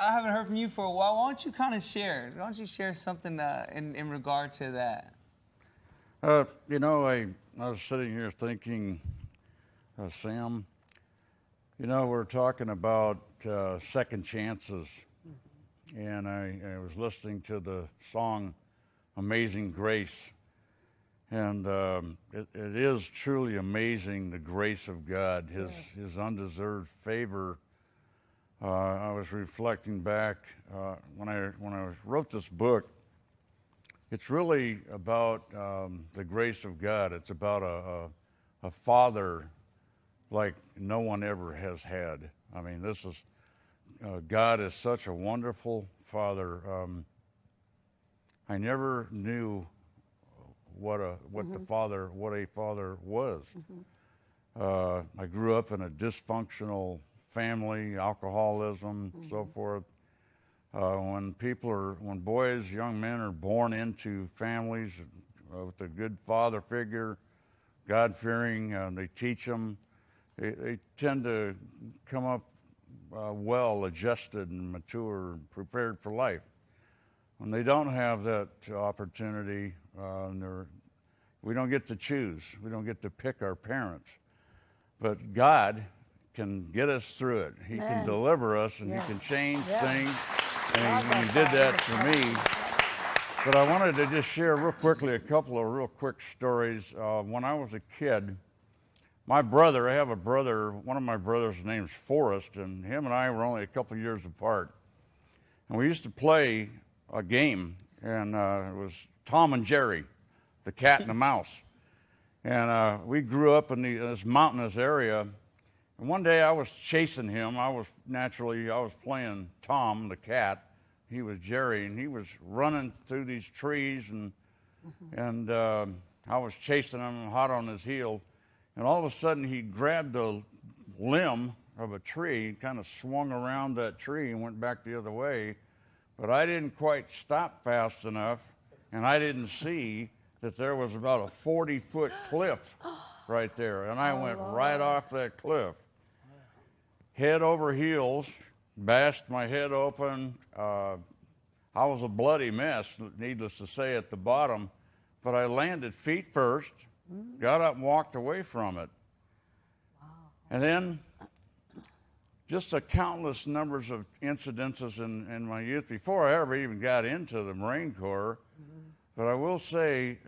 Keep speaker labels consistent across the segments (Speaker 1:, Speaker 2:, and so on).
Speaker 1: I haven't heard from you for a while. Why don't you kind of share? Why don't you share something in regard to that?
Speaker 2: You know, I was sitting here thinking, Sam, you know, we're talking about second chances. And I was listening to the song Amazing Grace. And it is truly amazing, the grace of God, his undeserved favor. I was reflecting back when I wrote this book. It's really about the grace of God. It's about a father like no one ever has had. I mean, this is God is such a wonderful father. I never knew what a father was. I grew up in a dysfunctional family, alcoholism, so forth. When boys, young men are born into families with a good father figure, God-fearing, they teach them. They tend to come up well adjusted and mature and prepared for life. When they don't have that opportunity, we don't get to choose. We don't get to pick our parents. But God can get us through it. He can deliver us, and He can change things. And he did that for me. But I wanted to just share real quickly a couple of real quick stories. When I was a kid, I have a brother, one of my brothers' name's Forrest, and him and I were only a couple years apart. And we used to play a game, and it was Tom and Jerry, the cat and the mouse. And we grew up in this mountainous area. And one day I was chasing him. I was playing Tom, the cat. He was Jerry, and he was running through these trees, and I was chasing him hot on his heel. And all of a sudden he grabbed a limb of a tree, kind of swung around that tree and went back the other way. But I didn't quite stop fast enough, and I didn't see that there was about a 40-foot cliff right there. And I went right off that cliff. Head over heels, bashed my head open. I was a bloody mess, needless to say, at the bottom. But I landed feet first, got up and walked away from it. Wow. And then just a countless numbers of incidences in my youth before I ever even got into the Marine Corps. But I will say,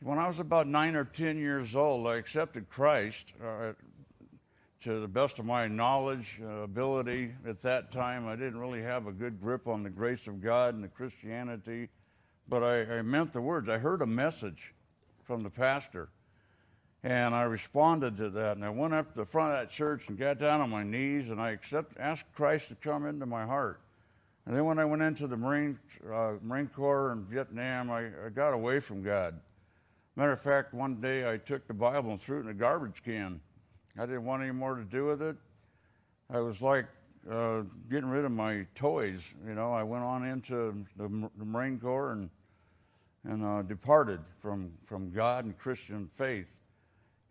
Speaker 2: when I was about 9 or 10 years old, I accepted Christ to the best of my knowledge, ability. At that time, I didn't really have a good grip on the grace of God and the Christianity, but I meant the words. I heard a message from the pastor, and I responded to that. And I went up to the front of that church and got down on my knees, and I asked Christ to come into my heart. And then when I went into the Marine Corps in Vietnam, I got away from God. Matter of fact, one day I took the Bible and threw it in a garbage can. I didn't want any more to do with it. I was like getting rid of my toys. You know, I went on into the Marine Corps and departed from God and Christian faith.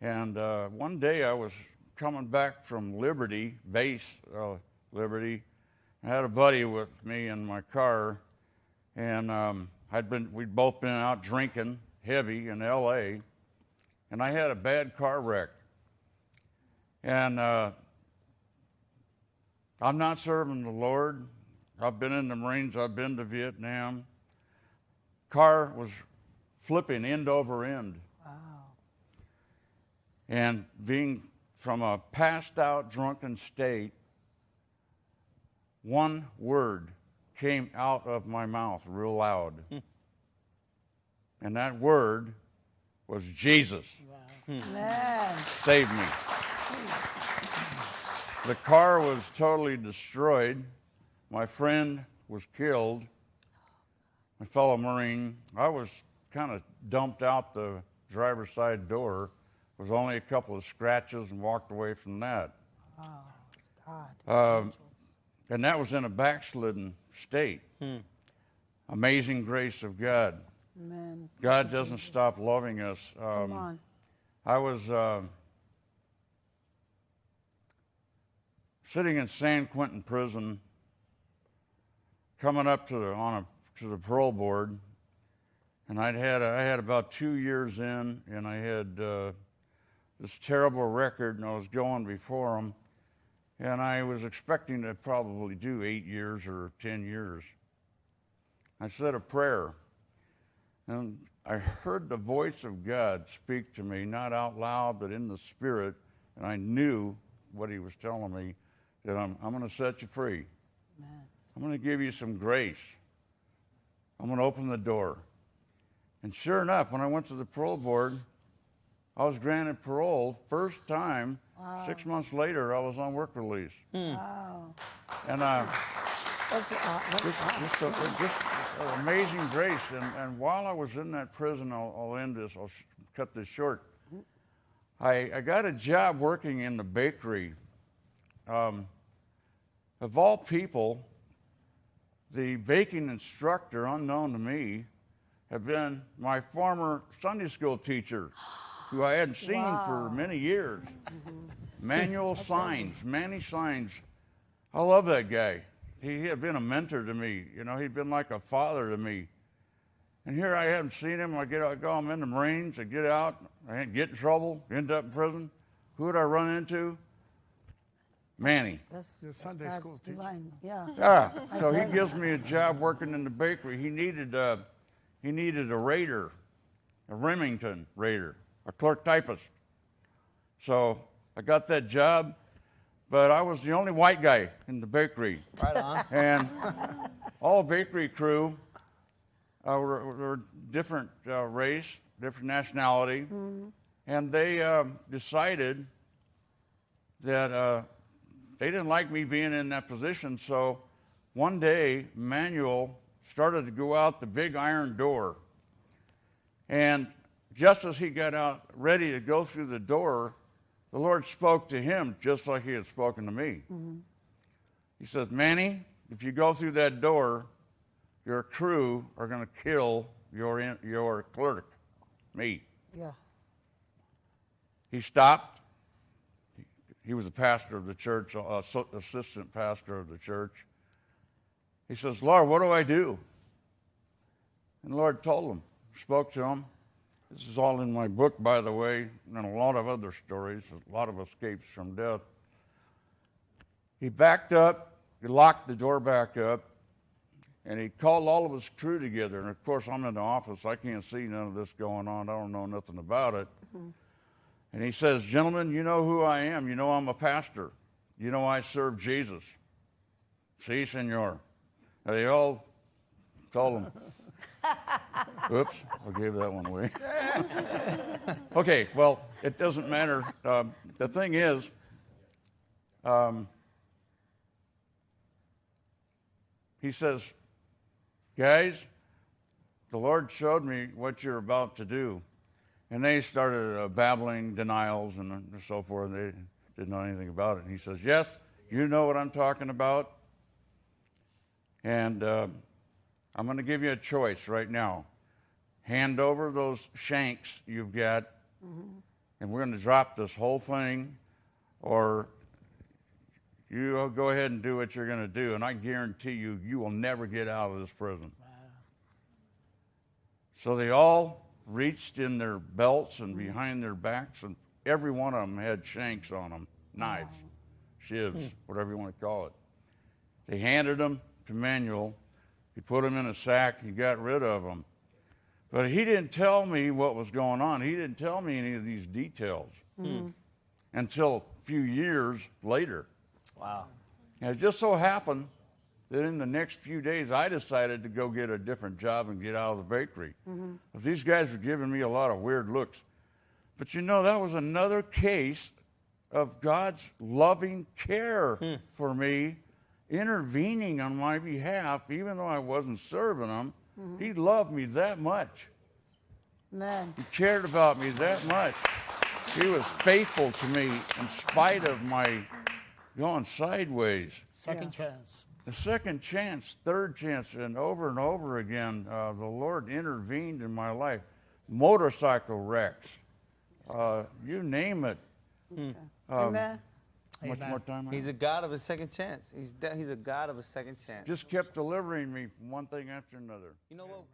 Speaker 2: And one day I was coming back from Liberty, base Liberty. I had a buddy with me in my car, and we'd both been out drinking heavy in L.A., and I had a bad car wreck. And I'm not serving the Lord. I've been in the Marines. I've been to Vietnam. Car was flipping end over end. Wow. And being from a passed out, drunken state, one word came out of my mouth real loud. And that word was Jesus. Wow. Saved me. The car was totally destroyed. My friend was killed, my fellow Marine. I was kind of dumped out the driver's side door. There was only a couple of scratches and walked away from that. Oh, God. And that was in a backslidden state. Amazing grace of God. Amen. God doesn't stop loving us. Come on. I was sitting in San Quentin prison coming up to the parole board, and I had about 2 years in, and I had this terrible record, and I was going before them, and I was expecting to probably do 8 years or 10 years. I said a prayer, and I heard the voice of God speak to me, not out loud, but in the spirit, and I knew what he was telling me, that I'm going to set you free. Amen. I'm going to give you some grace. I'm going to open the door. And sure enough, when I went to the parole board, I was granted parole. First time, 6 months later, I was on work release.
Speaker 3: Wow.
Speaker 2: And just amazing grace. And while I was in that prison, I'll end this, I'll cut this short. I got a job working in the bakery. Of all people, the baking instructor, unknown to me, had been my former Sunday school teacher, who I hadn't seen for many years. Manny Signs. I love that guy. He had been a mentor to me. You know, he'd been like a father to me. And here I hadn't seen him. I go, I'm in the Marines. I get out. I get in trouble, end up in prison. Who would I run into? Manny.
Speaker 3: That's
Speaker 4: Your Sunday school teacher.
Speaker 3: divine. Yeah.
Speaker 2: Yeah. So he gives me a job working in the bakery. He needed a raider, a Remington raider, a clerk typist. So I got that job, but I was the only white guy in the bakery.
Speaker 1: Right on.
Speaker 2: And all bakery crew were different race, different nationality, and they decided that they didn't like me being in that position. So one day, Manuel started to go out the big iron door, and just as he got out ready to go through the door, the Lord spoke to him just like he had spoken to me. He says, Manny, if you go through that door, your crew are going to kill your clerk, me.
Speaker 3: Yeah.
Speaker 2: He stopped. He was a pastor of the church, assistant pastor of the church. He says, Lord, what do I do? And the Lord told him, spoke to him. This is all in my book, by the way, and a lot of other stories, a lot of escapes from death. He backed up, he locked the door back up, and he called all of his crew together. And, of course, I'm in the office. I can't see none of this going on. I don't know nothing about it. And he says, gentlemen, you know who I am. You know I'm a pastor. You know I serve Jesus. Si, senor. And they all told him. Oops, I gave that one away. Okay, well, it doesn't matter. The thing is, he says, guys, the Lord showed me what you're about to do. And they started babbling denials and so forth. They didn't know anything about it. And he says, yes, you know what I'm talking about. And I'm going to give you a choice right now. Hand over those shanks you've got, and we're going to drop this whole thing, or you go ahead and do what you're going to do, and I guarantee you, you will never get out of this prison. Wow. So they all reached in their belts and behind their backs, and every one of them had shanks on them, knives, shivs, whatever you want to call it. They handed them to Manuel. He put them in a sack. He got rid of them. But he didn't tell me what was going on. He didn't tell me any of these details until a few years later.
Speaker 1: Wow.
Speaker 2: And it just so happened that in the next few days, I decided to go get a different job and get out of the bakery. These guys were giving me a lot of weird looks. But you know, that was another case of God's loving care for me, intervening on my behalf, even though I wasn't serving him. He loved me that much.
Speaker 3: Man.
Speaker 2: He cared about me that much. He was faithful to me in spite of my going sideways.
Speaker 4: Second chance.
Speaker 2: The second chance, third chance, and over again, the Lord intervened in my life. Motorcycle wrecks, you name it.
Speaker 3: Amen.
Speaker 2: How much
Speaker 4: Amen.
Speaker 2: more time? I
Speaker 1: He's
Speaker 2: have?
Speaker 1: a God of a second chance. He's a God of a second chance.
Speaker 2: Just kept delivering me from one thing after another.
Speaker 1: You know what?